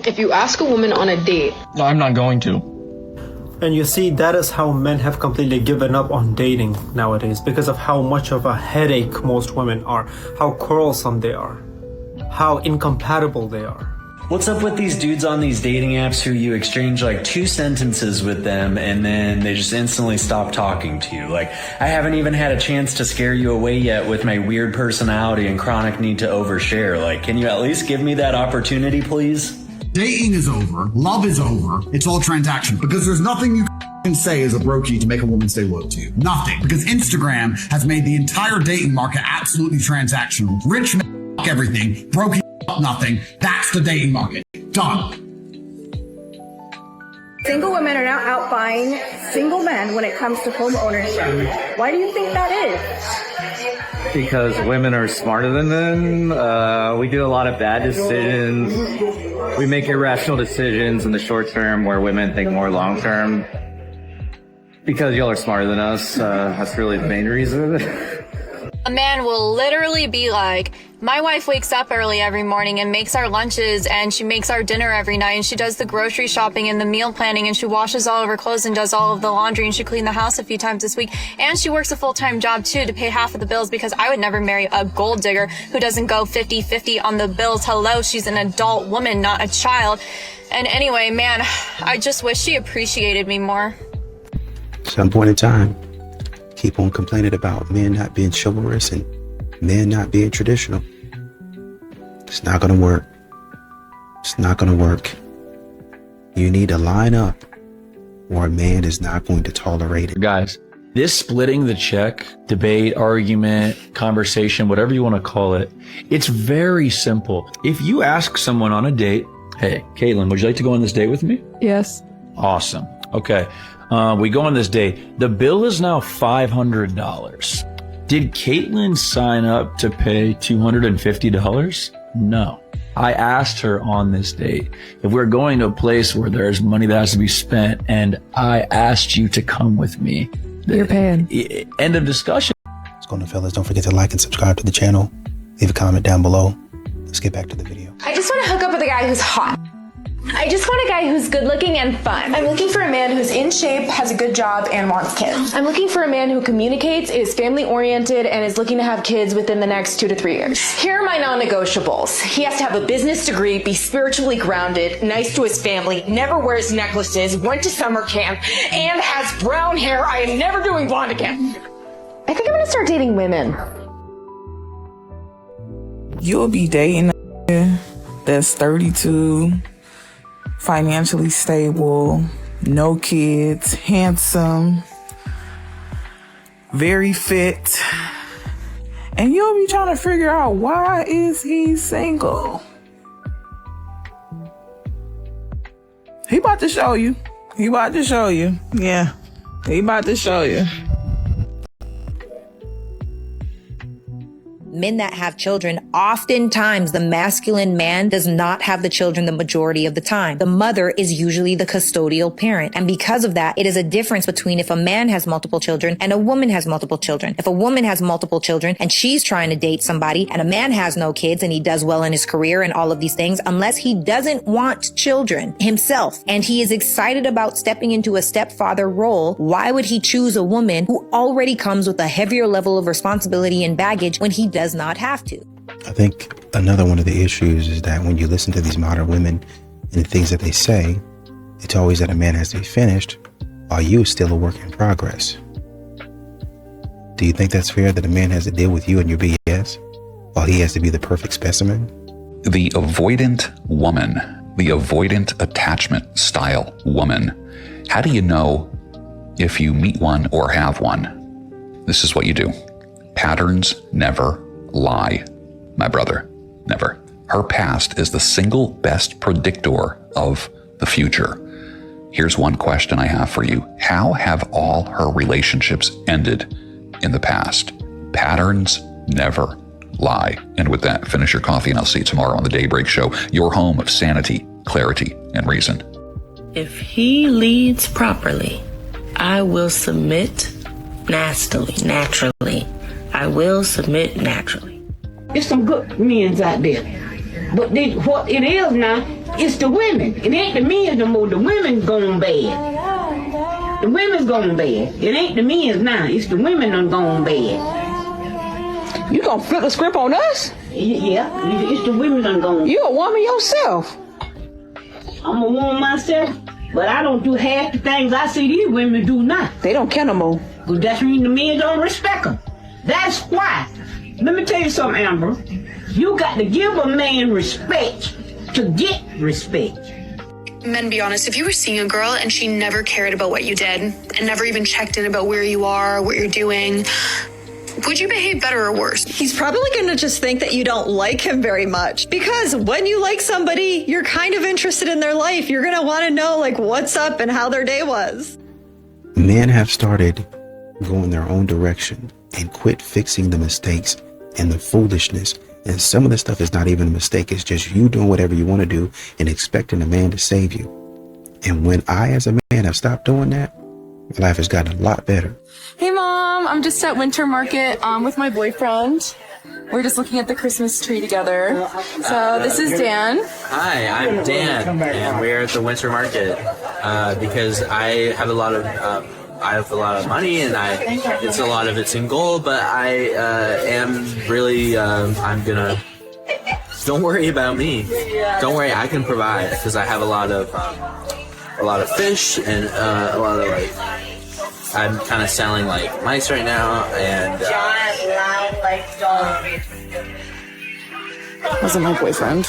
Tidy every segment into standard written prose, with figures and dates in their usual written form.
If you ask a woman on a date... No, I'm not going to. And you see, that is how men have completely given up on dating nowadays, because of how much of a headache most women are, how quarrelsome they are, how incompatible they are. What's up with these dudes on these dating apps who you exchange like 2 sentences with them and then they just instantly stop talking to you? Like, I haven't even had a chance to scare you away yet with my weird personality and chronic need to overshare. Like, can you at least give me that opportunity, please? Dating is over. Love is over. It's all transaction, because there's nothing you can say as a brokey to make a woman stay loyal to you. Nothing. Because Instagram has made the entire dating market absolutely transactional. Rich men everything. Brokey nothing. That's the dating market. Done. Single women are now outbuying single men when it comes to home ownership. Why do you think that is? Because women are smarter than men. We do a lot of bad decisions. We make irrational decisions in the short term where women think more long term. Because y'all are smarter than us. That's really the main reason. A man will literally be like, my wife wakes up early every morning and makes our lunches, and she makes our dinner every night, and she does the grocery shopping and the meal planning, and she washes all of her clothes and does all of the laundry, and she cleans the house a few times this week, and she works a full-time job too to pay half of the bills, because I would never marry a gold digger who doesn't go 50-50 on the bills. Hello, she's an adult woman, not a child. And anyway, man, I just wish she appreciated me more. At some point in time, keep on complaining about men not being chivalrous and men not being traditional. It's not going to work. It's not going to work. You need to line up, or a man is not going to tolerate it. Guys, this splitting the check, debate, argument, conversation, whatever you want to call it, it's very simple. If you ask someone on a date, hey, Caitlin, would you like to go on this date with me? Yes. Awesome. Okay. We go on this date. The bill is now $500. Did Caitlin sign up to pay $250? No. I asked her on this date if we're going to a place where there's money that has to be spent, and I asked you to come with me. You're paying. End of discussion. What's going on, fellas? Don't forget to like and subscribe to the channel. Leave a comment down below. Let's get back to the video. I just want to hook up with a guy who's hot. I just want a guy who's good looking and fun. I'm looking for a man who's in shape, has a good job, and wants kids. I'm looking for a man who communicates, is family oriented, and is looking to have kids within the next 2 to 3 years. Here are my non-negotiables. He has to have a business degree, be spiritually grounded, nice to his family, never wears necklaces, went to summer camp, and has brown hair. I am never doing blonde again. I think I'm gonna start dating women. You'll be dating a that's 32, financially stable, no kids, handsome, very fit, and you'll be trying to figure out, why is he single? He about to show you. He about to show you. Yeah, he about to show you. Men that have children, oftentimes the masculine man does not have the children the majority of the time. The mother is usually the custodial parent. And because of that, it is a difference between if a man has multiple children and a woman has multiple children. If a woman has multiple children and she's trying to date somebody, and a man has no kids and he does well in his career and all of these things, unless he doesn't want children himself and he is excited about stepping into a stepfather role, why would he choose a woman who already comes with a heavier level of responsibility and baggage when he does not have to? I think another one of the issues is that when you listen to these modern women and the things that they say, it's always that a man has to be finished while you still a work in progress. Do you think that's fair, that a man has to deal with you and your BS while he has to be the perfect specimen? The avoidant woman, the avoidant attachment style woman. How do you know if you meet one or have one? This is what you do. Patterns never lie, my brother, never. Her past is the single best predictor of the future. Here's one question I have for you. How have all her relationships ended in the past? Patterns never lie. And with that, finish your coffee and I'll see you tomorrow on the Daybreak Show, your home of sanity, clarity, and reason. If he leads properly, I will submit naturally. I will submit naturally. There's some good men out there. But what it is now, it's the women. It ain't the men no more. The women going bad. The women's going bad. It ain't the men's now. It's the women done gone bad. You gonna flip the script on us? Yeah, it's the women done gone. You a woman yourself. I'm a woman myself, but I don't do half the things I see these women do now. They don't care no more. But that's when the men don't respect them. That's why. Let me tell you something, Amber. You got to give a man respect to get respect. Men, be honest, if you were seeing a girl and she never cared about what you did and never even checked in about where you are, what you're doing, would you behave better or worse? He's probably going to just think that you don't like him very much, because when you like somebody, you're kind of interested in their life. You're going to want to know like what's up and how their day was. Men have started going their own direction and quit fixing the mistakes and the foolishness. And some of the stuff is not even a mistake. It's just you doing whatever you want to do and expecting a man to save you. And when I, as a man, have stopped doing that, my life has gotten a lot better. Hey Mom, I'm just at Winter Market with my boyfriend. We're just looking at the Christmas tree together. So this is Dan. Hi, I'm Dan, and we're at the Winter Market because I have a lot of money, and it's a lot of it's in gold, but I am really I'm gonna. Don't worry about me. Don't worry, I can provide because I have a lot of fish and a lot of like. I'm kind of selling like mice right now, and wasn't my boyfriend.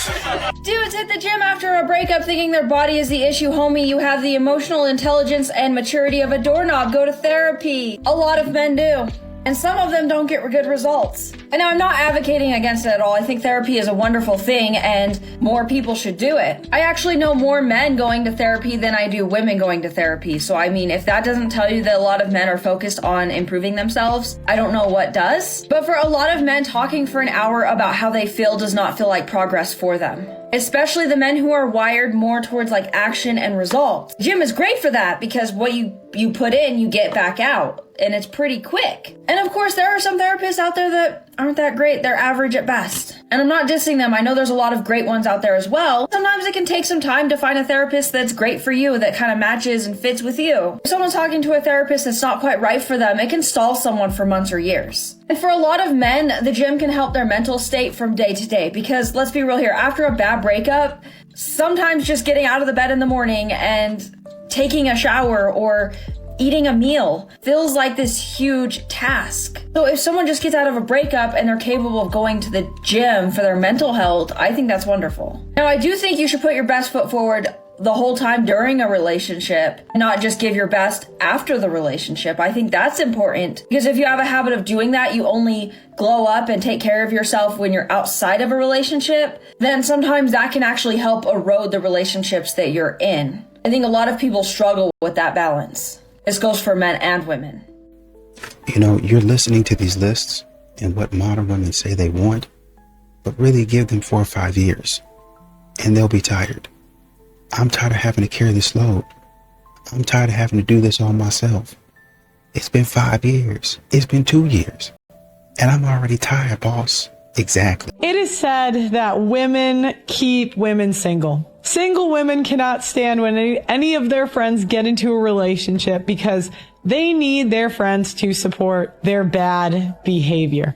Dudes hit the gym after a breakup thinking their body is the issue. Homie, you have the emotional intelligence and maturity of a doorknob. Go to therapy. A lot of men do. And some of them don't get good results. And now I'm not advocating against it at all. I think therapy is a wonderful thing and more people should do it. I actually know more men going to therapy than I do women going to therapy. So I mean, if that doesn't tell you that a lot of men are focused on improving themselves, I don't know what does. But for a lot of men, talking for an hour about how they feel does not feel like progress for them. Especially the men who are wired more towards like action and results. Gym is great for that because what you put in, you get back out. And it's pretty quick. And of course, there are some therapists out there that aren't that great. They're average at best. And I'm not dissing them. I know there's a lot of great ones out there as well. Sometimes it can take some time to find a therapist that's great for you, that kind of matches and fits with you. If someone's talking to a therapist that's not quite right for them, it can stall someone for months or years. And for a lot of men, the gym can help their mental state from day to day. Because let's be real here, after a bad breakup, sometimes just getting out of the bed in the morning and taking a shower or eating a meal feels like this huge task. So if someone just gets out of a breakup and they're capable of going to the gym for their mental health, I think that's wonderful. Now, I do think you should put your best foot forward the whole time during a relationship, not just give your best after the relationship. I think that's important because if you have a habit of doing that, you only glow up and take care of yourself when you're outside of a relationship, then sometimes that can actually help erode the relationships that you're in. I think a lot of people struggle with that balance. This goes for men and women. You know, you're listening to these lists and what modern women say they want, but really give them 4 or 5 years and they'll be tired. I'm tired of having to carry this load. I'm tired of having to do this all myself. It's been 5 years. It's been 2 years. And I'm already tired, boss. Exactly. It is said that women keep women single. Single women cannot stand when any of their friends get into a relationship because they need their friends to support their bad behavior.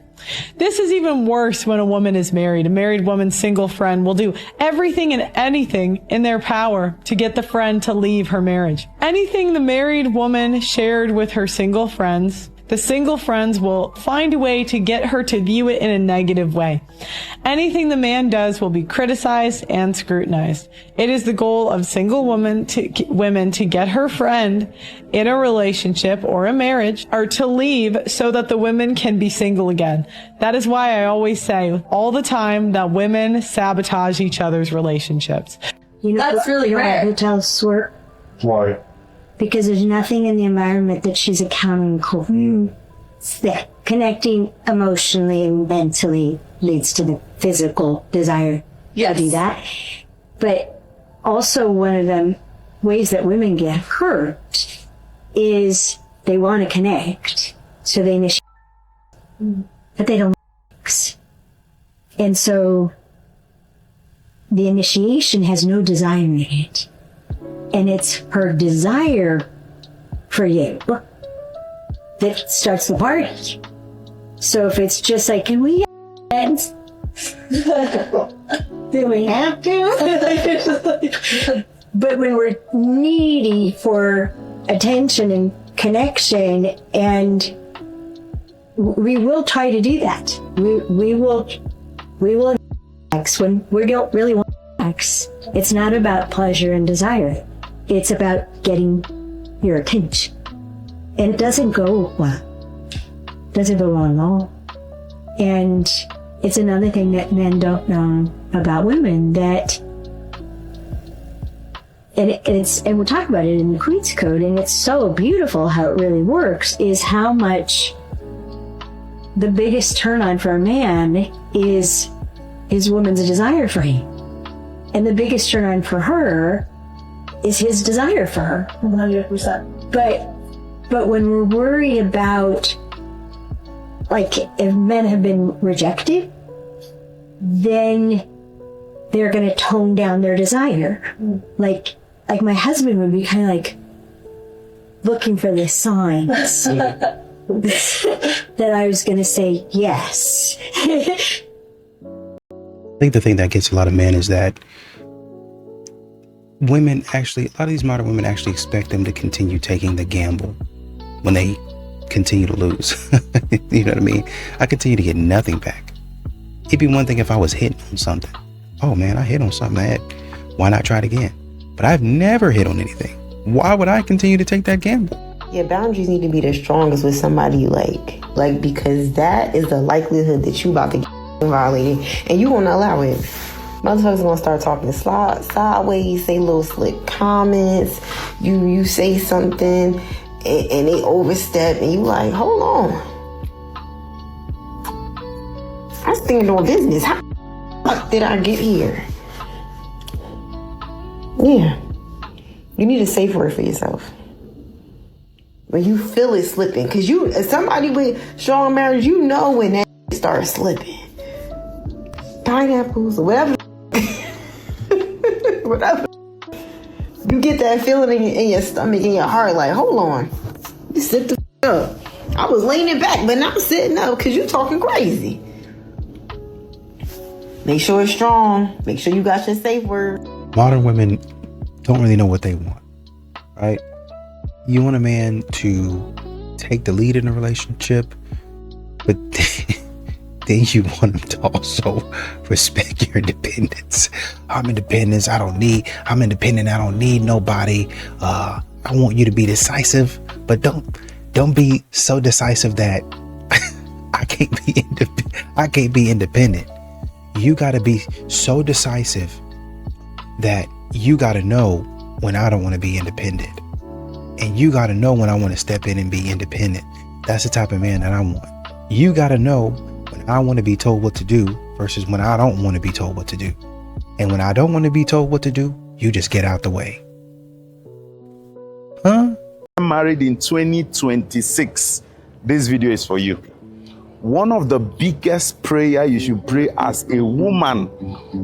This is even worse when a woman is married. A married woman's single friend will do everything and anything in their power to get the friend to leave her marriage. Anything the married woman shared with her single friends, the single friends will find a way to get her to view it in a negative way. Anything the man does will be criticized and scrutinized. It is the goal of single women to get her friend in a relationship or a marriage or to leave so that the women can be single again. That is why I always say all the time that women sabotage each other's relationships. You know, that's really rare. Hotels work. Why? Because there's nothing in the environment that she's accountable for. That connecting emotionally and mentally leads to the physical desire to do that. But also one of the ways that women get hurt is they want to connect. So they initiate, but they don't mix. And so the initiation has no desire in it. And it's her desire for you that starts the party. So if it's just like, can we dance? Do we have to? But when we're needy for attention and connection, and we will try to do that. We will sex when we don't really want sex. It's not about pleasure and desire. It's about getting your attention. And it doesn't go well. It doesn't go well at all. And it's another thing that men don't know about women, that and we'll talk about it in the Queen's Code, and it's so beautiful how it really works, is how much the biggest turn on for a man is his woman's desire for him. And the biggest turn on for her is his desire for her. 100%. But when we're worried about, like, if men have been rejected, then they're going to tone down their desire. Like my husband would be kind of like looking for the signs that I was going to say yes. I think the thing that gets a lot of men is that women actually, a lot of these modern women actually expect them to continue taking the gamble when they continue to lose. You know what I mean? I continue to get nothing back. It'd be one thing if I was hitting on something. Oh man, I hit on something. Why not try it again? But I've never hit on anything. Why would I continue to take that gamble? Yeah, boundaries need to be the strongest with somebody you like. Like, because that is the likelihood that you about to get violated, and you won't allow it. Motherfuckers gonna start talking sideways, say little slick comments. You say something, and they overstep, and you like, hold on. I was thinking on business. How the fuck did I get here? Yeah. You need a safe word for yourself. When you feel it slipping. Because as somebody with strong marriage, you know when that starts slipping. Pineapples or whatever. Whatever. You get that feeling in your stomach, in your heart, like, hold on. You sit the up. I was leaning back, but now I'm sitting up because you're talking crazy. Make sure it's strong. Make sure you got your safe word. Modern women don't really know what they want, right? You want a man to take the lead in a relationship, but then you want him to also respect your independence. I'm independent. I don't need nobody. I want you to be decisive, but don't be so decisive that I can't be independent. You got to be so decisive that you got to know when I don't want to be independent. And you got to know when I want to step in and be independent. That's the type of man that I want. You got to know when I want to be told what to do versus when I don't want to be told what to do. And when I don't want to be told what to do, you just get out the way. I'm married in 2026. This video is for you. One of the biggest prayer you should pray as a woman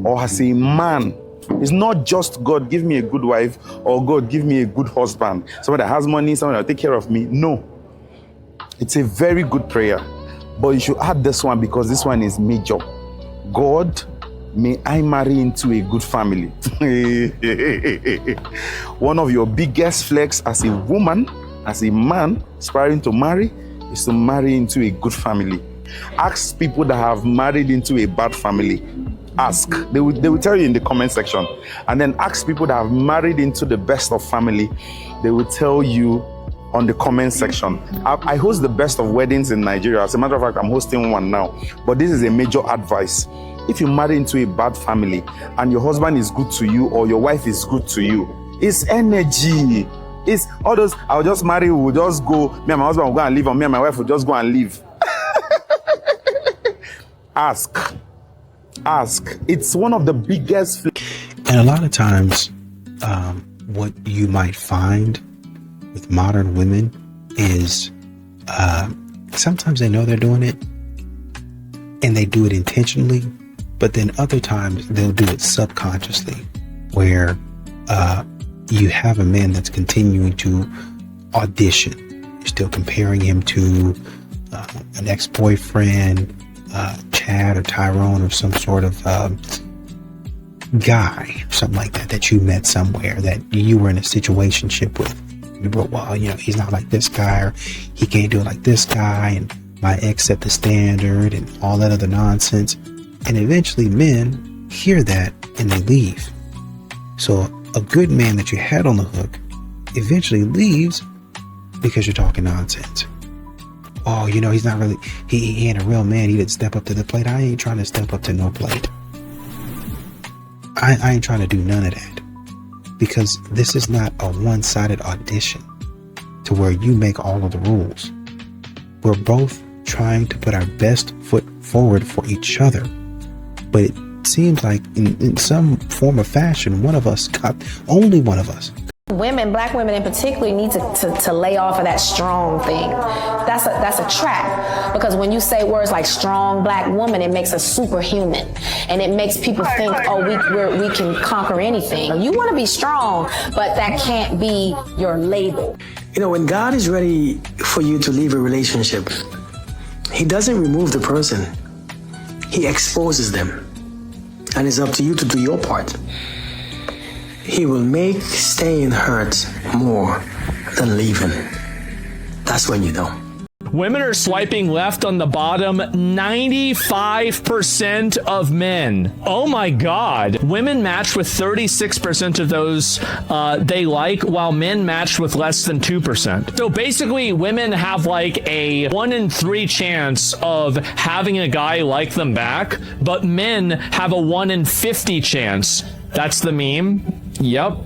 or as a man is not just God, give me a good wife, or God, give me a good husband, someone that has money, someone that will take care of me. No. It's a very good prayer. But you should add this one because this one is major. God, may I marry into a good family. One of your biggest flex as a woman, as a man aspiring to marry, is to marry into a good family. Ask people that have married into a bad family. Ask. They will tell you in the comment section. And then ask people that have married into the best of family. They will tell you on the comment section. I host the best of weddings in Nigeria. As a matter of fact, I'm hosting one now. But this is a major advice. If you marry into a bad family and your husband is good to you or your wife is good to you, it's energy. It's all those, I'll just marry, we'll just go, me and my husband will go and live, or me and my wife will just go and live. Ask. It's one of the biggest. And a lot of times, what you might find with modern women is sometimes they know they're doing it and they do it intentionally, But then other times they'll do it subconsciously, where you have a man that's continuing to audition. You're still comparing him to an ex-boyfriend, Chad or Tyrone, or some sort of guy, something like that you met somewhere, that you were in a situationship with. But, well, he's not like this guy, or he can't do it like this guy, and my ex set the standard, and all that other nonsense. And eventually men hear that and they leave. So a good man that you had on the hook eventually leaves because you're talking nonsense. Oh, he's not really, he ain't a real man. He didn't step up to the plate. I ain't trying to step up to no plate. I ain't trying to do none of that. Because this is not a one-sided audition to where you make all of the rules. We're both trying to put our best foot forward for each other. But it seems like in some form or fashion, only one of us. Women, black women in particular, need to lay off of that strong thing. That's a trap, because when you say words like strong black woman, it makes us superhuman, and it makes people think, we can conquer anything. You want to be strong, but that can't be your label. When God is ready for you to leave a relationship, He doesn't remove the person. He exposes them. And it's up to you to do your part. He will make staying hurt more than leaving. That's when you know. Women are swiping left on the bottom 95% of men. Oh my God. Women match with 36% of those they like, while men match with less than 2%. So basically, women have like a 1 in 3 chance of having a guy like them back, but men have a 1 in 50 chance. That's the meme. Yep.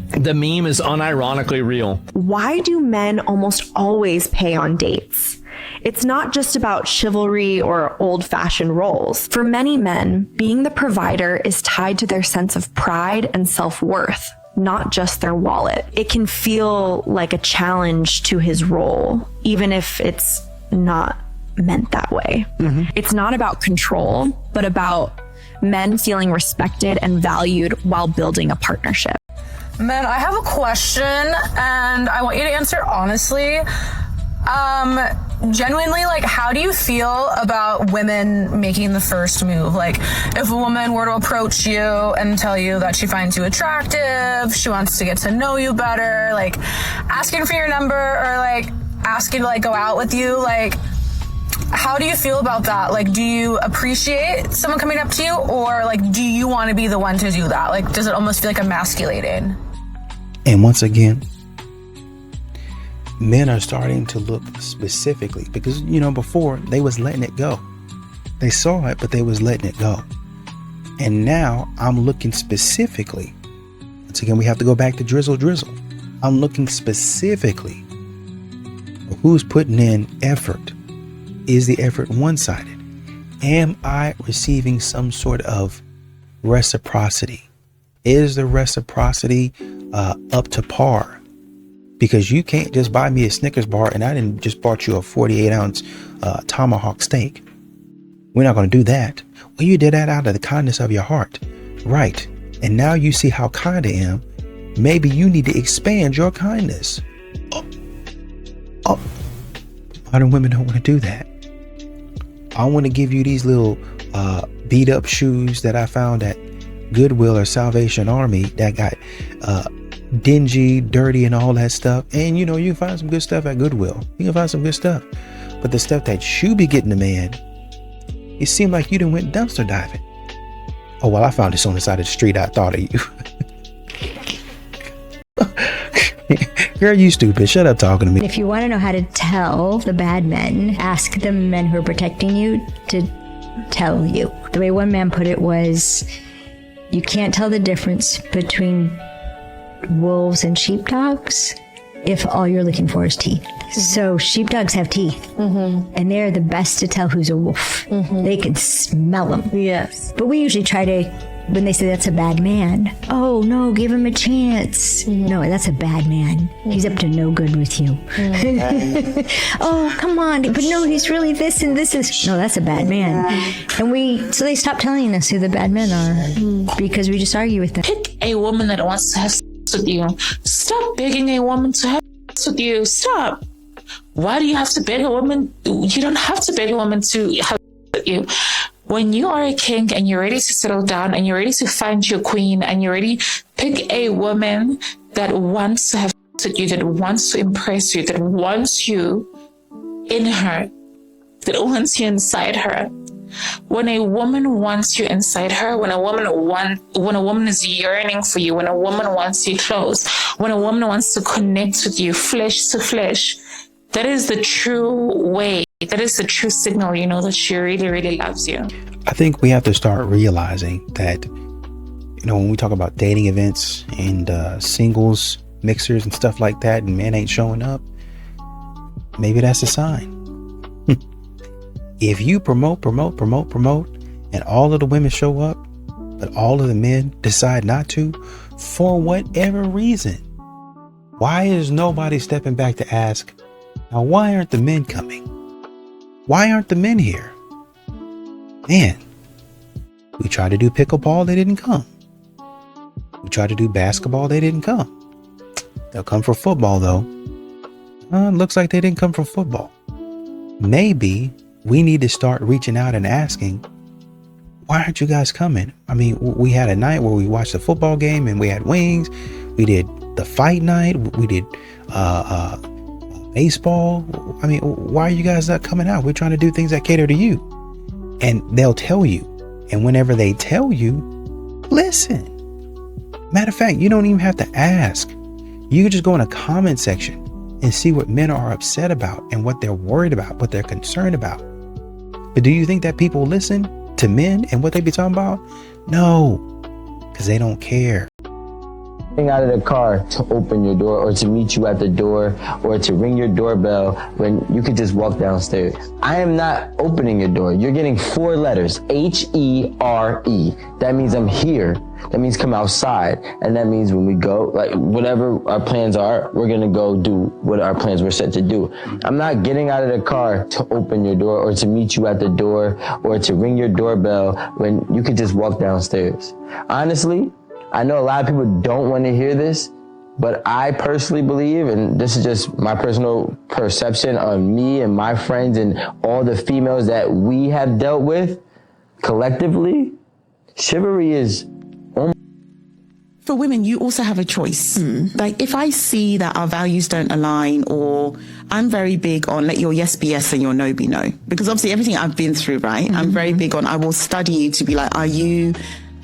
The meme is unironically real. Why do men almost always pay on dates? It's not just about chivalry or old-fashioned roles. For many men, being the provider is tied to their sense of pride and self-worth, not just their wallet. It can feel like a challenge to his role, even if it's not meant that way. Mm-hmm. It's not about control, but about men feeling respected and valued while building a partnership. Men, I have a question, and I want you to answer honestly. Genuinely, how do you feel about women making the first move? If a woman were to approach you and tell you that she finds you attractive, she wants to get to know you better, asking for your number, or asking to go out with you, how do you feel about that? Do you appreciate someone coming up to you, or do you want to be the one to do that? Does it almost feel emasculating? And once again, men are starting to look specifically, because before they was letting it go. They saw it, but they was letting it go. And now I'm looking specifically. Once again, we have to go back to drizzle. I'm looking specifically of who's putting in effort. Is the effort one-sided? Am I receiving some sort of reciprocity? Is the reciprocity up to par? Because you can't just buy me a Snickers bar and I didn't just bought you a 48-ounce tomahawk steak. We're not going to do that. Well, you did that out of the kindness of your heart. Right. And now you see how kind I am. Maybe you need to expand your kindness. Modern women don't want to do that. I want to give you these little beat up shoes that I found at Goodwill or Salvation Army that got dingy, dirty, and all that stuff. And you can find some good stuff at Goodwill. You can find some good stuff. But the stuff that you be getting the man, it seemed like you done went dumpster diving. Oh, well, I found this on the side of the street. I thought of you. Girl, you stupid. Shut up talking to me. If you want to know how to tell the bad men, ask the men who are protecting you to tell you. The way one man put it was, you can't tell the difference between wolves and sheepdogs if all you're looking for is teeth. So sheepdogs have teeth, and they're the best to tell who's a wolf. They can smell them. Yes. But we usually try to when they say that's a bad man, oh no, give him a chance. No, that's a bad man. He's up to no good with you. Oh, come on, but no, he's really this and this is. No, that's a bad man. And so they stop telling us who the bad men are because we just argue with them. Pick a woman that wants to have sex with you. Stop begging a woman to have sex with you. Stop. Why do you have to beg a woman? You don't have to beg a woman to have sex with you. When you are a king and you're ready to settle down and you're ready to find your queen and you're ready, pick a woman that wants to have sex with you, that wants to impress you, that wants you in her, that wants you inside her. When a woman wants you inside her, when a woman is yearning for you, when a woman wants you close, when a woman wants to connect with you flesh to flesh, that is the true way. That is the true signal, that she really, really loves you. I think we have to start realizing that, when we talk about dating events and singles mixers and stuff like that, and men ain't showing up, maybe that's a sign. If you promote, and all of the women show up, but all of the men decide not to, for whatever reason, why is nobody stepping back to ask, now why aren't the men coming? Why aren't the men here? Man, we tried to do pickleball, they didn't come. We tried to do basketball, they didn't come. They'll come for football though. Looks like they didn't come for football. Maybe we need to start reaching out and asking, why aren't you guys coming? I mean, we had a night where we watched a football game and we had wings. We did the fight night. We did baseball. I mean, why are you guys not coming out? We're trying to do things that cater to you. And they'll tell you. And whenever they tell you, listen. Matter of fact, you don't even have to ask. You can just go in a comment section and see what men are upset about and what they're worried about, what they're concerned about. But do you think that people listen to men and what they be talking about? No, because they don't care. Out of the car to open your door or to meet you at the door or to ring your doorbell when you could just walk downstairs. I am not opening your door. You're getting 4 letters, H-E-R-E. That means I'm here. That means come outside. And that means when we go, like whatever our plans are, we're going to go do what our plans were set to do. I'm not getting out of the car to open your door or to meet you at the door or to ring your doorbell when you could just walk downstairs. Honestly, I know a lot of people don't want to hear this, but I personally believe, and this is just my personal perception on me and my friends and all the females that we have dealt with collectively, chivalry is for women, you also have a choice. Like if I see that our values don't align, or I'm very big on let your yes be yes and your no be no, because obviously everything I've been through, right? I'm very big on, I will study you to be like, are you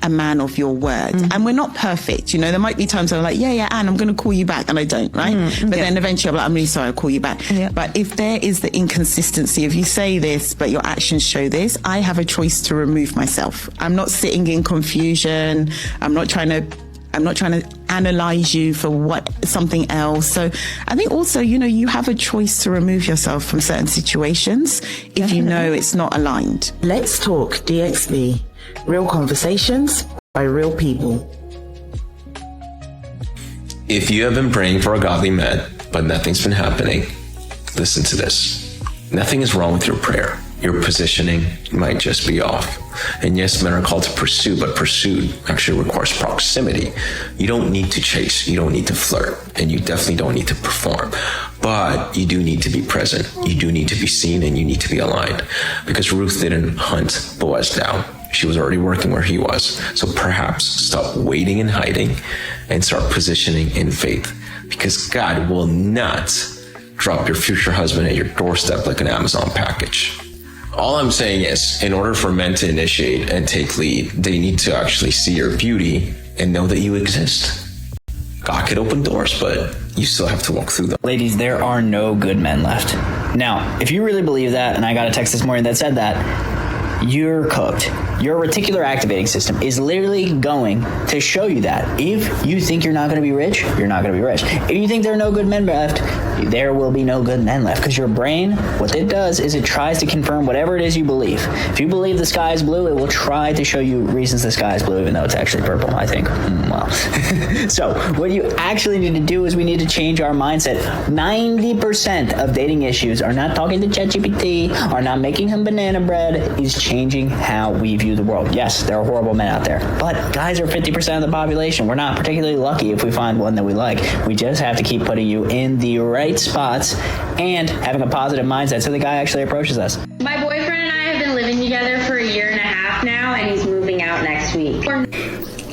a man of your word? And we're not perfect, there might be times where I'm like, yeah, Anne, I'm going to call you back, and I don't, right? But then eventually I'm like, I'm really sorry, I'll call you back. But if there is the inconsistency, if you say this but your actions show this, I have a choice to remove myself. I'm not sitting in confusion. I'm not trying to analyze you for something else. So I think also, you have a choice to remove yourself from certain situations if you know it's not aligned. Let's talk DXB. Real conversations by real people. If you have been praying for a godly man, but nothing's been happening, listen to this. Nothing is wrong with your prayer. Your positioning might just be off. And yes, men are called to pursue, but pursuit actually requires proximity. You don't need to chase, you don't need to flirt, and you definitely don't need to perform. But you do need to be present, you do need to be seen, and you need to be aligned. Because Ruth didn't hunt Boaz down. She was already working where he was. So perhaps stop waiting and hiding and start positioning in faith. Because God will not drop your future husband at your doorstep like an Amazon package. All I'm saying is, in order for men to initiate and take lead, they need to actually see your beauty and know that you exist. God could open doors, but you still have to walk through them. Ladies, there are no good men left. Now, if you really believe that, and I got a text this morning that said that, you're cooked. Your reticular activating system is literally going to show you that. If you think you're not going to be rich, you're not going to be rich. If you think there are no good men left, there will be no good men left. Because your brain, what it does is it tries to confirm whatever it is you believe. If you believe the sky is blue, it will try to show you reasons the sky is blue, even though it's actually purple, I think. Well. So what you actually need to do is we need to change our mindset. 90% of dating issues are not talking to ChatGPT, are not making him banana bread, is changing how we view the world. Yes, there are horrible men out there, but guys are 50% of the population. We're not particularly lucky if we find one that we like. We just have to keep putting you in the right spots and having a positive mindset so the guy actually approaches us. My boyfriend and I have been living together for 1.5 years now, and he's moving out next week.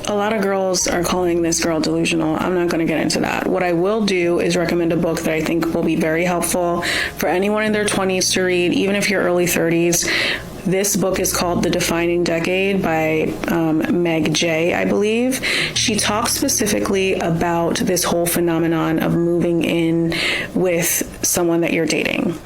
A lot of girls are calling this girl delusional. I'm not going to get into that. What I will do is recommend a book that I think will be very helpful for anyone in their 20s to read, even if you're early 30s. This book is called The Defining Decade by Meg Jay, I believe. She talks specifically about this whole phenomenon of moving in with someone that you're dating.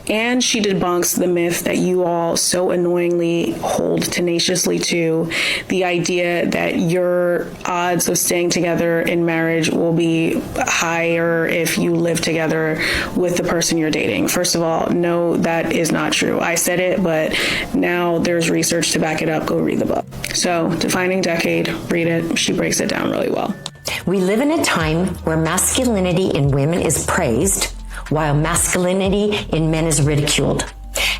And she debunks the myth that you all so annoyingly hold tenaciously to, the idea that your odds of staying together in marriage will be higher if you live together with the person you're dating. First of all, no, that is not true. I said it, but now there's research to back it up. Go read the book. So, Defining Decade, read it. She breaks it down really well. We live in a time where masculinity in women is praised, while masculinity in men is ridiculed.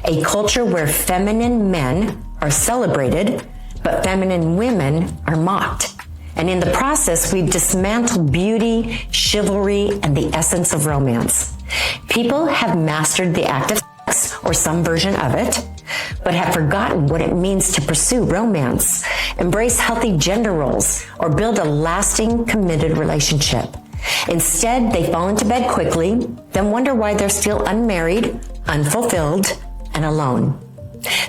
A culture where feminine men are celebrated, but feminine women are mocked. And in the process, we've dismantled beauty, chivalry, and the essence of romance. People have mastered the act of sex, or some version of it, but have forgotten what it means to pursue romance, embrace healthy gender roles, or build a lasting, committed relationship. Instead, they fall into bed quickly, then wonder why they're still unmarried, unfulfilled, and alone.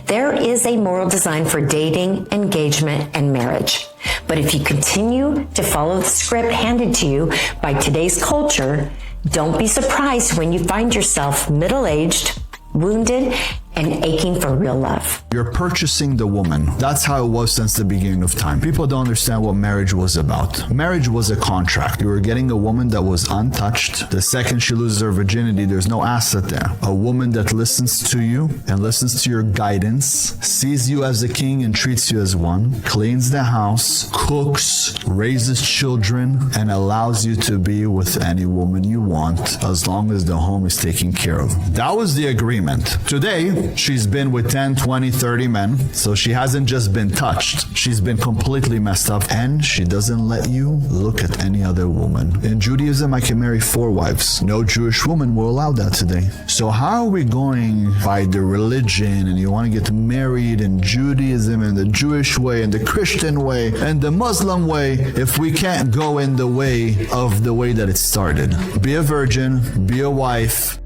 There is a moral design for dating, engagement, and marriage. But if you continue to follow the script handed to you by today's culture, don't be surprised when you find yourself middle-aged, wounded, and aching for real love. You're purchasing the woman. That's how it was since the beginning of time. People don't understand what marriage was about. Marriage was a contract. You were getting a woman that was untouched. The second she loses her virginity, there's no asset there. A woman that listens to you and listens to your guidance, sees you as a king and treats you as one, cleans the house, cooks, raises children, and allows you to be with any woman you want as long as the home is taken care of. That was the agreement. Today, she's been with 10, 20, 30 men, so she hasn't just been touched. She's been completely messed up, and she doesn't let you look at any other woman. In Judaism, I can marry 4 wives. No Jewish woman will allow that today. So how are we going by the religion, and you want to get married in Judaism and the Jewish way and the Christian way and the Muslim way if we can't go in the way that it started? Be a virgin, be a wife.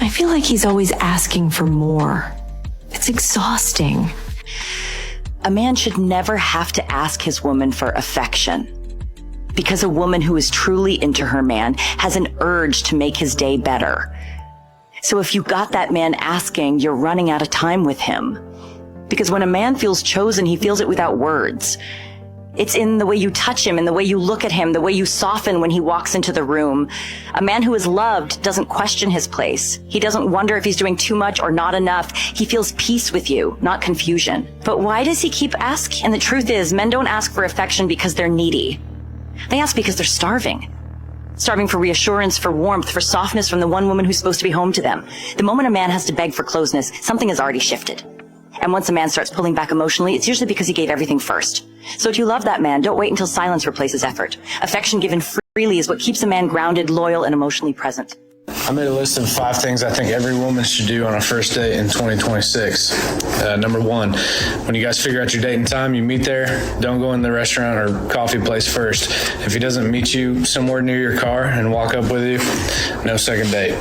I feel like he's always asking for more. It's exhausting. A man should never have to ask his woman for affection, because a woman who is truly into her man has an urge to make his day better. So if you got that man asking, you're running out of time with him. Because when a man feels chosen, he feels it without words. It's in the way you touch him, in the way you look at him, the way you soften when he walks into the room. A man who is loved doesn't question his place. He doesn't wonder if he's doing too much or not enough. He feels peace with you, not confusion. But why does he keep asking? And the truth is, men don't ask for affection because they're needy. They ask because they're starving. Starving for reassurance, for warmth, for softness from the one woman who's supposed to be home to them. The moment a man has to beg for closeness, something has already shifted. And once a man starts pulling back emotionally, it's usually because he gave everything first. So if you love that man, don't wait until silence replaces effort. Affection given freely is what keeps a man grounded, loyal, and emotionally present. I made a list of 5 things I think every woman should do on a first date in 2026. Number 1, when you guys figure out your date and time, you meet there, don't go in the restaurant or coffee place first. If he doesn't meet you somewhere near your car and walk up with you, no second date.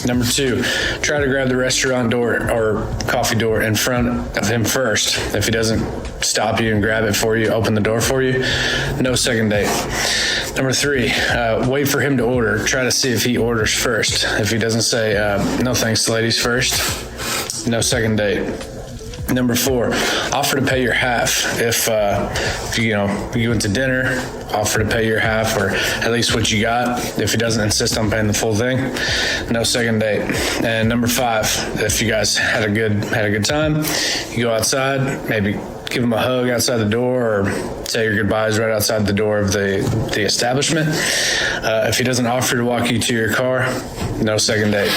Number 2, try to grab the restaurant door or coffee door in front of him first. If he doesn't stop you and grab it for you, open the door for you, no second date. Number 3, wait for him to order. Try to see if he orders first. If he doesn't say, no thanks, ladies first, no second date. Number 4, offer to pay your half. If you went to dinner, offer to pay your half, or at least what you got. If he doesn't insist on paying the full thing, no second date. And number 5, if you guys had a good time, you go outside, maybe give him a hug outside the door, or say your goodbyes right outside the door of the establishment. If he doesn't offer to walk you to your car, no second date.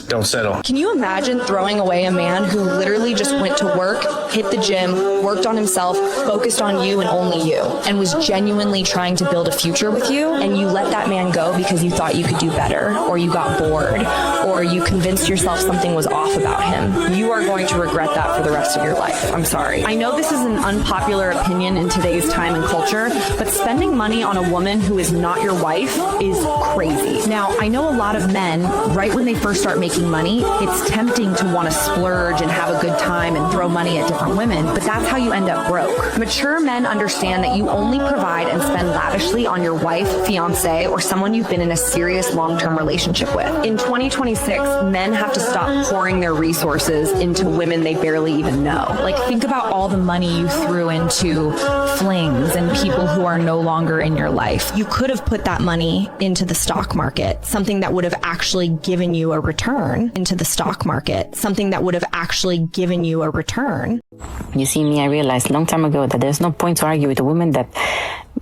Don't settle. Can you imagine throwing away a man who literally just went to work, hit the gym, worked on himself, focused on you and only you, and was genuinely trying to build a future with you, and you let that man go because you thought you could do better, or you got bored, or you convinced yourself something was off about him? You are going to regret that for the rest of your life. I'm sorry. I know this is an unpopular opinion in today's time and culture, but spending money on a woman who is not your wife is crazy. Now, I know a lot of men, right when they first start making money, it's tempting to want to splurge and have a good time and throw money at different women, but that's how you end up broke. Mature men understand that you only provide and spend lavishly on your wife, fiance, or someone you've been in a serious long-term relationship with. In 2026, men have to stop pouring their resources into women they barely even know. Like, think about all the money you threw into flings and people who are no longer in your life. You could have put that money into the stock market, something that would have actually given you a return. Into the stock market, something that would have actually given you a return. You see me, I realized a long time ago that there's no point to argue with a woman that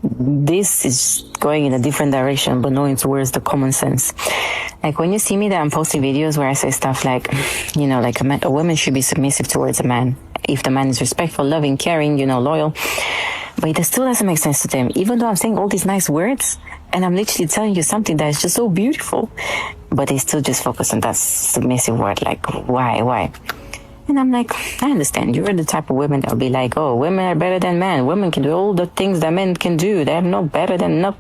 this is going in a different direction, but knowing towards the common sense. Like when you see me that I'm posting videos where I say stuff like, like a woman should be submissive towards a man. If the man is respectful, loving, caring, loyal. But it still doesn't make sense to them, even though I'm saying all these nice words and I'm literally telling you something that is just so beautiful, but they still just focus on that submissive word, like, why? And I'm like, I understand. You're the type of women that'll be like, oh, women are better than men. Women can do all the things that men can do. They're no better than no.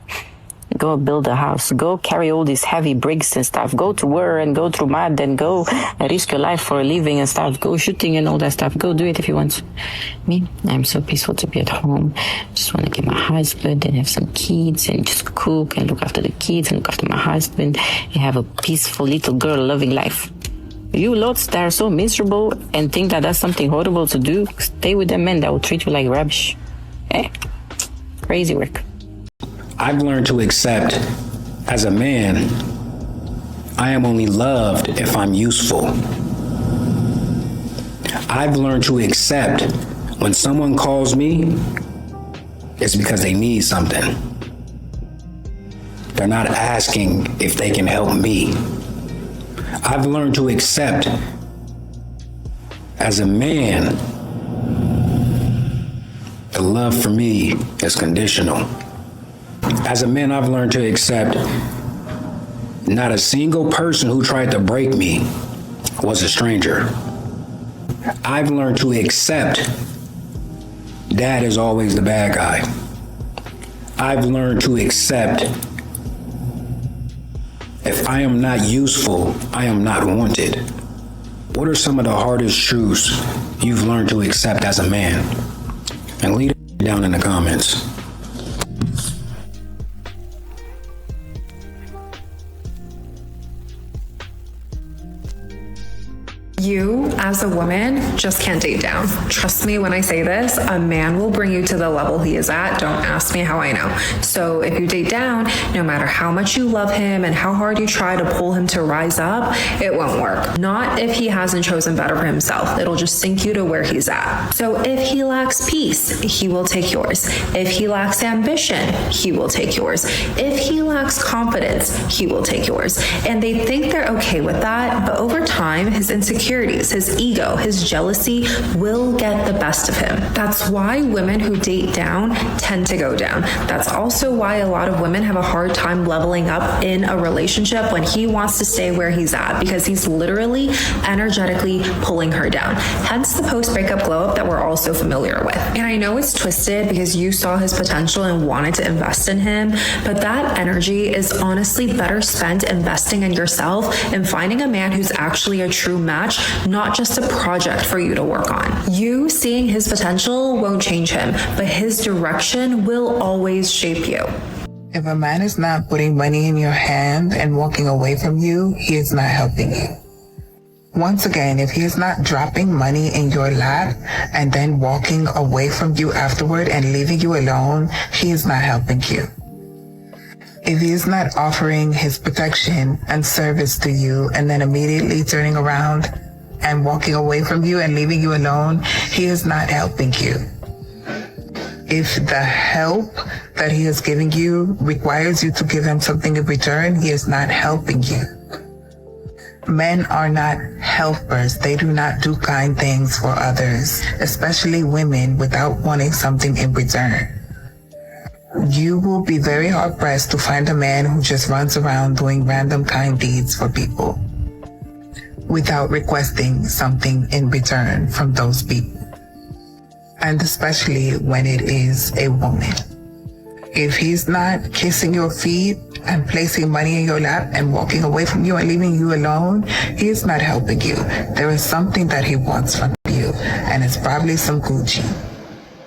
Go build a house. Go carry all these heavy bricks and stuff. Go to war and go through mud and go risk your life for a living and stuff. Go shooting and all that stuff. Go do it if you want. Me, I'm so peaceful to be at home. Just want to get my husband and have some kids and just cook and look after the kids and look after my husband and have a peaceful little girl loving life. You lots that are so miserable and think that that's something horrible to do, stay with the men that will treat you like rubbish. Crazy work. I've learned to accept, as a man, I am only loved if I'm useful. I've learned to accept when someone calls me, it's because they need something. They're not asking if they can help me. I've learned to accept, as a man, the love for me is conditional. As a man, I've learned to accept not a single person who tried to break me was a stranger. I've learned to accept dad is always the bad guy. I've learned to accept if I am not useful, I am not wanted. What are some of the hardest truths you've learned to accept as a man? And leave it down in the comments. You, as a woman, just can't date down. Trust me when I say this, a man will bring you to the level he is at. Don't ask me how I know. So if you date down, no matter how much you love him and how hard you try to pull him to rise up, it won't work. Not if he hasn't chosen better for himself. It'll just sink you to where he's at. So if he lacks peace, he will take yours. If he lacks ambition, he will take yours. If he lacks confidence, he will take yours. And they think they're okay with that, but over time, his insecurities, his ego, his jealousy will get the best of him. That's why women who date down tend to go down. That's also why a lot of women have a hard time leveling up in a relationship when he wants to stay where he's at, because he's literally energetically pulling her down. Hence the post-breakup glow up that we're all so familiar with. And I know it's twisted because you saw his potential and wanted to invest in him, but that energy is honestly better spent investing in yourself and finding a man who's actually a true match, not just a project for you to work on. You seeing his potential won't change him, but his direction will always shape you. If a man is not putting money in your hand and walking away from you, he is not helping you. Once again, if he is not dropping money in your lap and then walking away from you afterward and leaving you alone, he is not helping you. If he is not offering his protection and service to you and then immediately turning around and walking away from you and leaving you alone, he is not helping you. If the help that he is giving you requires you to give him something in return, he is not helping you. Men are not helpers. They do not do kind things for others, especially women, without wanting something in return. You will be very hard pressed to find a man who just runs around doing random kind deeds for people without requesting something in return from those people. And especially when it is a woman. If he's not kissing your feet and placing money in your lap and walking away from you and leaving you alone, he is not helping you. There is something that he wants from you, and it's probably some Gucci.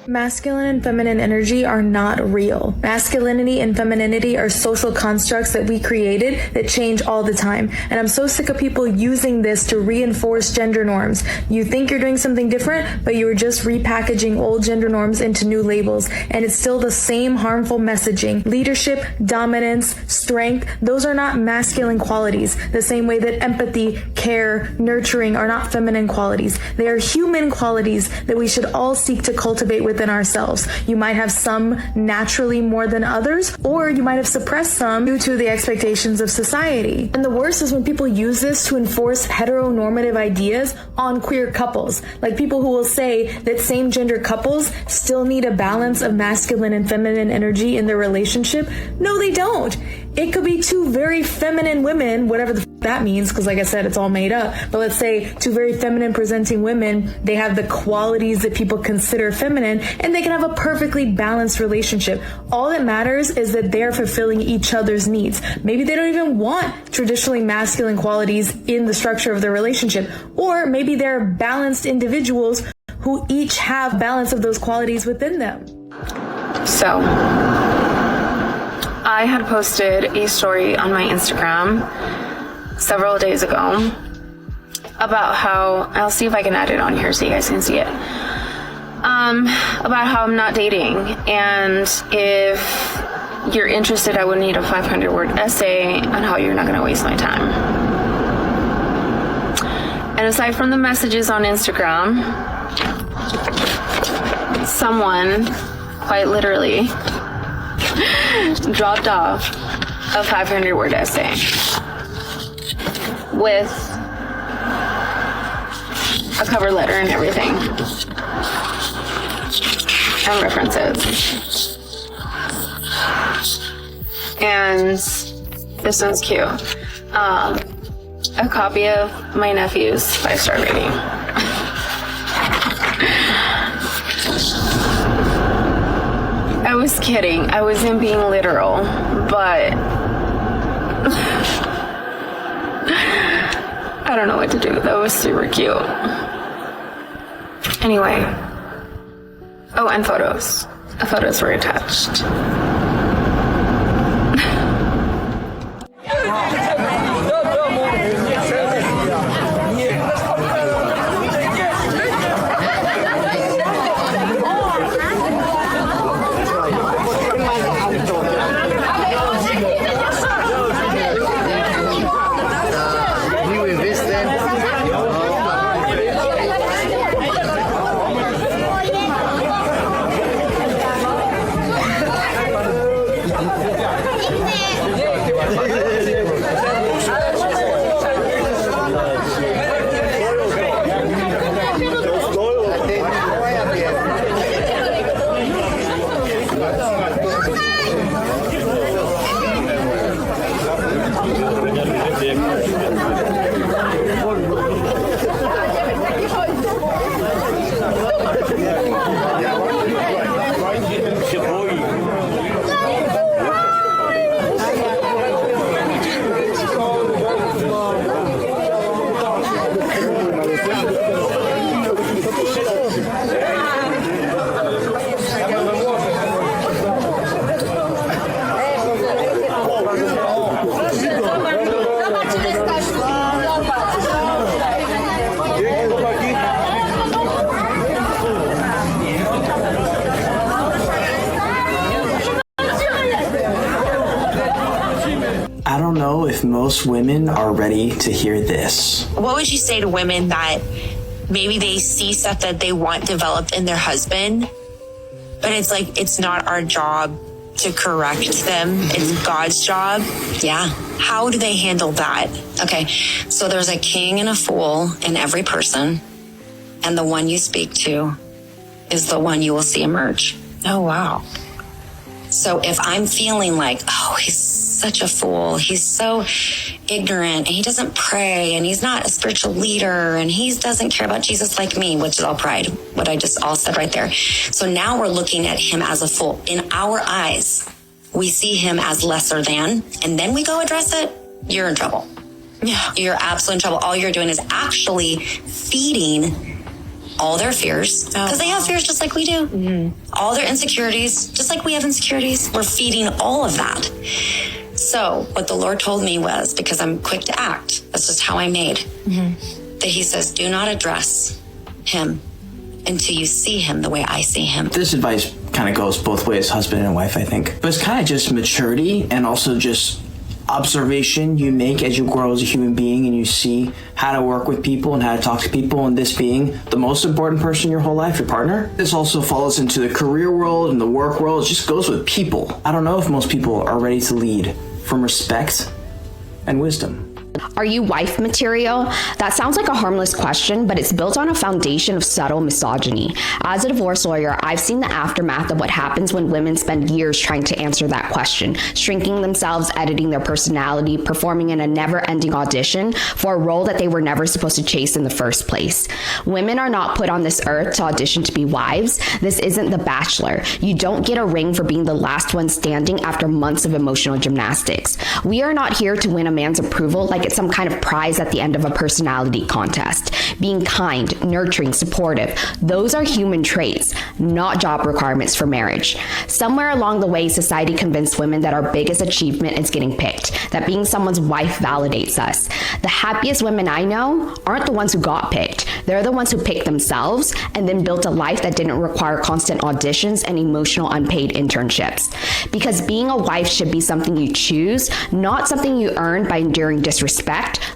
Masculine and feminine energy are not real. Masculinity and femininity are social constructs that we created that change all the time. And I'm so sick of people using this to reinforce gender norms. You think you're doing something different, but you're just repackaging old gender norms into new labels. And it's still the same harmful messaging. Leadership, dominance, strength, those are not masculine qualities. The same way that empathy, care, nurturing are not feminine qualities. They are human qualities that we should all seek to cultivate within ourselves. You might have some naturally more than others, or you might have suppressed some due to the expectations of society. And the worst is when people use this to enforce heteronormative ideas on queer couples. Like people who will say that same gender couples still need a balance of masculine and feminine energy in their relationship. No, they don't. It could be two very feminine women, whatever the that means, because like I said, it's all made up. But let's say two very feminine presenting women, they have the qualities that people consider feminine, and they can have a perfectly balanced relationship. All that matters is that they're fulfilling each other's needs. Maybe they don't even want traditionally masculine qualities in the structure of their relationship. Or maybe they're balanced individuals who each have balance of those qualities within them. So, I had posted a story on my Instagram several days ago about how, I'll see if I can add it on here so you guys can see it, about how I'm not dating, and if you're interested, I would need a 500-word essay on how you're not going to waste my time. And aside from the messages on Instagram, someone quite literally dropped off a 500-word essay with a cover letter and everything, and references. And this one's cute. A copy of my nephew's 5-star rating. I was kidding. I wasn't being literal, but I don't know what to do. That was super cute. Anyway. Oh, and photos. The photos were attached. I don't know if most women are ready to hear this. What would you say to women that maybe they see stuff that they want developed in their husband, but it's like, it's not our job to correct them. It's God's job. Yeah. How do they handle that? Okay. So there's a king and a fool in every person, and the one you speak to is the one you will see emerge. Oh, wow. So if I'm feeling like, oh, he's such a fool, he's so ignorant, and he doesn't pray, and he's not a spiritual leader, and he doesn't care about Jesus like me, which is all pride, what I just all said right there. So now we're looking at him as a fool. In our eyes, we see him as lesser than, and then we go address it, you're in trouble. Yeah. You're absolutely in trouble. All you're doing is actually feeding all their fears, because they have fears just like we do. Mm-hmm. All their insecurities, just like we have insecurities. We're feeding all of that. So what the Lord told me was, because I'm quick to act, that's just how I'm made, that he says, do not address him until you see him the way I see him. This advice kind of goes both ways, husband and wife, I think. But it's kind of just maturity and also just observation you make as you grow as a human being, and you see how to work with people and how to talk to people, and this being the most important person in your whole life, your partner. This also follows into the career world and the work world. It just goes with people. I don't know if most people are ready to lead from respect and wisdom. Are you wife material? That sounds like a harmless question, but it's built on a foundation of subtle misogyny. As a divorce lawyer, I've seen the aftermath of what happens when women spend years trying to answer that question, shrinking themselves, editing their personality, performing in a never-ending audition for a role that they were never supposed to chase in the first place. Women are not put on this earth to audition to be wives. This isn't The Bachelor. You don't get a ring for being the last one standing after months of emotional gymnastics. We are not here to win a man's approval like it's some kind of prize at the end of a personality contest. Being kind, nurturing, supportive, those are human traits, not job requirements for marriage. Somewhere along the way, society convinced women that our biggest achievement is getting picked, that being someone's wife validates us. The happiest women I know aren't the ones who got picked. They're the ones who picked themselves and then built a life that didn't require constant auditions and emotional unpaid internships. Because being a wife should be something you choose, not something you earn by enduring disrespect,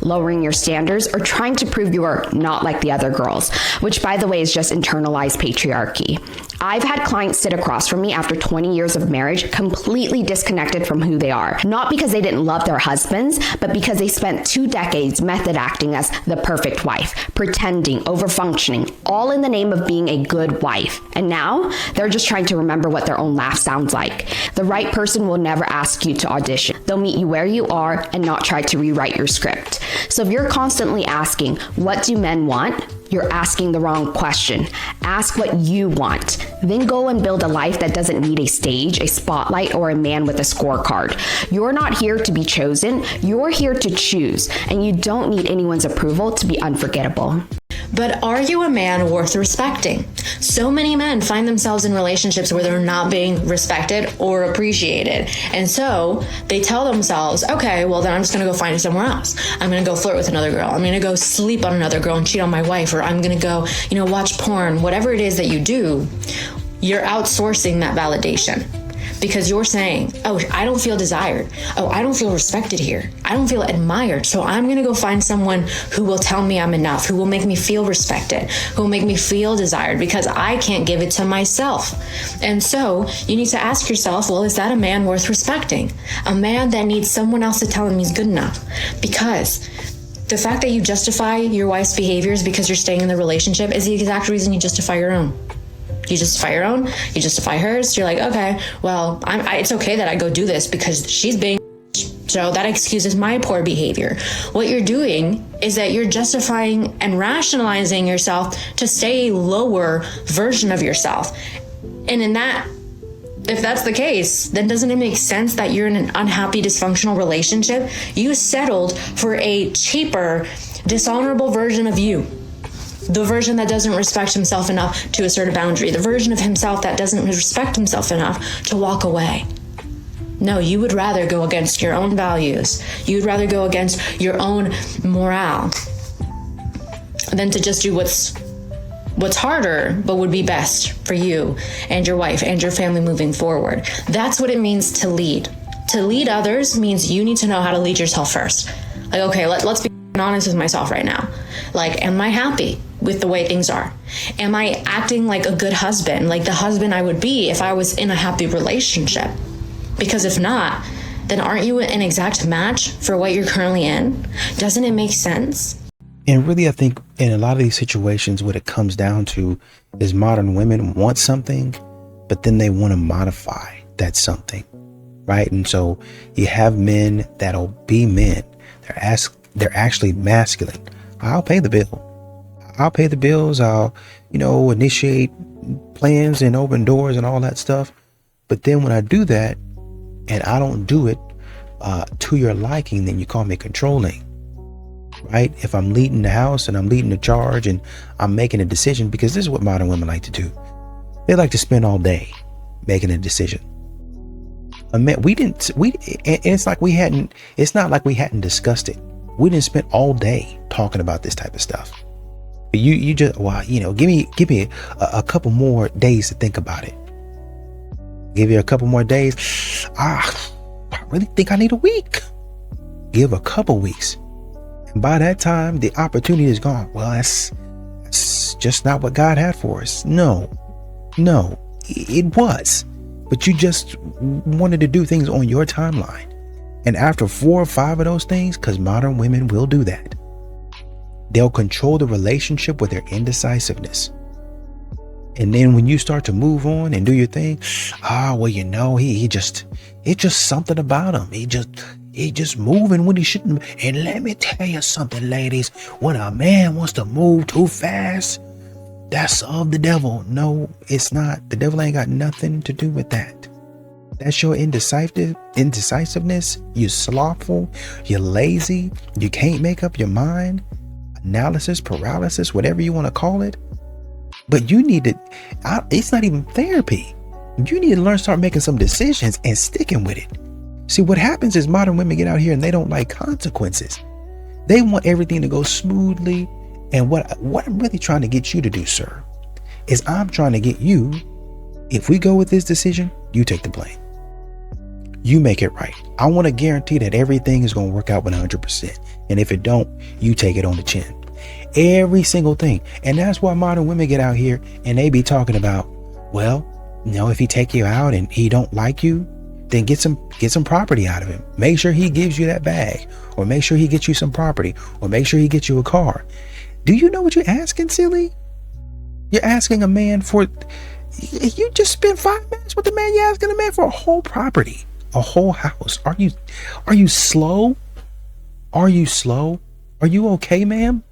lowering your standards, or trying to prove you are not like the other girls, which, by the way, is just internalized patriarchy. I've had clients sit across from me after 20 years of marriage completely disconnected from who they are, not because they didn't love their husbands, but because they spent 2 decades method acting as the perfect wife, pretending, overfunctioning, all in the name of being a good wife. And now they're just trying to remember what their own laugh sounds like. The right person will never ask you to audition. They'll meet you where you are and not try to rewrite your script. So if you're constantly asking, what do men want? You're asking the wrong question. Ask what you want. Then go and build a life that doesn't need a stage, a spotlight, or a man with a scorecard. You're not here to be chosen. You're here to choose. And you don't need anyone's approval to be unforgettable. But are you a man worth respecting? So many men find themselves in relationships where they're not being respected or appreciated. And so they tell themselves, okay, well then I'm just going to go find it somewhere else. I'm going to go flirt with another girl. I'm going to go sleep on another girl and cheat on my wife, or I'm going to go, watch porn. Whatever it is that you do, you're outsourcing that validation. Because you're saying, oh, I don't feel desired. Oh, I don't feel respected here. I don't feel admired. So I'm going to go find someone who will tell me I'm enough, who will make me feel respected, who will make me feel desired, because I can't give it to myself. And so you need to ask yourself, well, is that a man worth respecting? A man that needs someone else to tell him he's good enough. Because the fact that you justify your wife's behaviors because you're staying in the relationship is the exact reason you justify your own. You justify your own, you justify hers. You're like, okay, well, it's okay that I go do this because she's being, so that excuses my poor behavior. What you're doing is that you're justifying and rationalizing yourself to stay a lower version of yourself. And if that's the case, then doesn't it make sense that you're in an unhappy, dysfunctional relationship? You settled for a cheaper, dishonorable version of you. The version that doesn't respect himself enough to assert a boundary. The version of himself that doesn't respect himself enough to walk away. No, you would rather go against your own values. You'd rather go against your own morale than to just do what's harder, but would be best for you and your wife and your family moving forward. That's what it means to lead. To lead others means you need to know how to lead yourself first. Like, okay, let's be honest with myself right now. Like, am I happy with the way things are? Am I acting like a good husband, like the husband I would be if I was in a happy relationship? Because if not, then aren't you an exact match for what you're currently in? Doesn't it make sense? And really, I think in a lot of these situations, what it comes down to is modern women want something, but then they want to modify that something, right? And so you have men that'll be men. They're actually masculine. I'll pay the bill. I'll pay the bills. I'll, initiate plans and open doors and all that stuff. But then when I do that and I don't do it to your liking, then you call me controlling, right? If I'm leading the house and I'm leading the charge and I'm making a decision, because this is what modern women like to do. They like to spend all day making a decision. And it's not like we hadn't discussed it. We didn't spend all day talking about this type of stuff. But you just, give me a couple more days to think about it. Give you a couple more days. I really think I need a week. Give a couple weeks. And by that time, the opportunity is gone. Well, that's just not what God had for us. No, it was. But you just wanted to do things on your timeline. And after 4 or 5 of those things, because modern women will do that, they'll control the relationship with their indecisiveness. And then when you start to move on and do your thing, it's just something about him. He just moving when he shouldn't. And let me tell you something, ladies, when a man wants to move too fast, that's of the devil. No, it's not. The devil ain't got nothing to do with that. That's your indecisiveness. You're slothful. You're lazy. You can't make up your mind. Analysis, paralysis, whatever you want to call it. But you need to, it's not even therapy. You need to learn, start making some decisions and sticking with it. See, what happens is modern women get out here and they don't like consequences. They want everything to go smoothly. And what I'm really trying to get you to do, sir, is I'm trying to get you, if we go with this decision, you take the blame. You make it right. I want to guarantee that everything is going to work out 100%. And if it don't, you take it on the chin. Every single thing. And that's why modern women get out here and they be talking about, well, if he take you out and he don't like you, then get some property out of him. Make sure he gives you that bag, or make sure he gets you some property, or make sure he gets you a car. Do you know what you're asking, silly? You're asking a man for, you just spent 5 minutes with the man. You're asking a man for a whole property, a whole house. Are you slow? Are you slow? Are you okay, ma'am?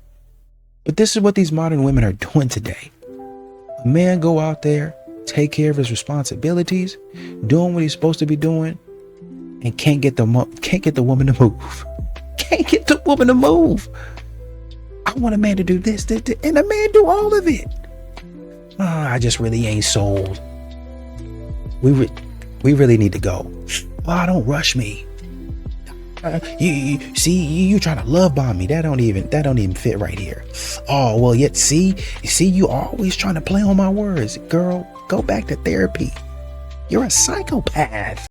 But this is what these modern women are doing today. A man go out there, take care of his responsibilities, doing what he's supposed to be doing, and can't get the woman to move. Can't get the woman to move. I want a man to do this, and a man do all of it. I just really ain't sold. We really need to go. Don't rush me. You trying to love bomb me. That don't even fit right here. Oh, well, yet see, you always trying to play on my words. Girl, go back to therapy. You're a psychopath.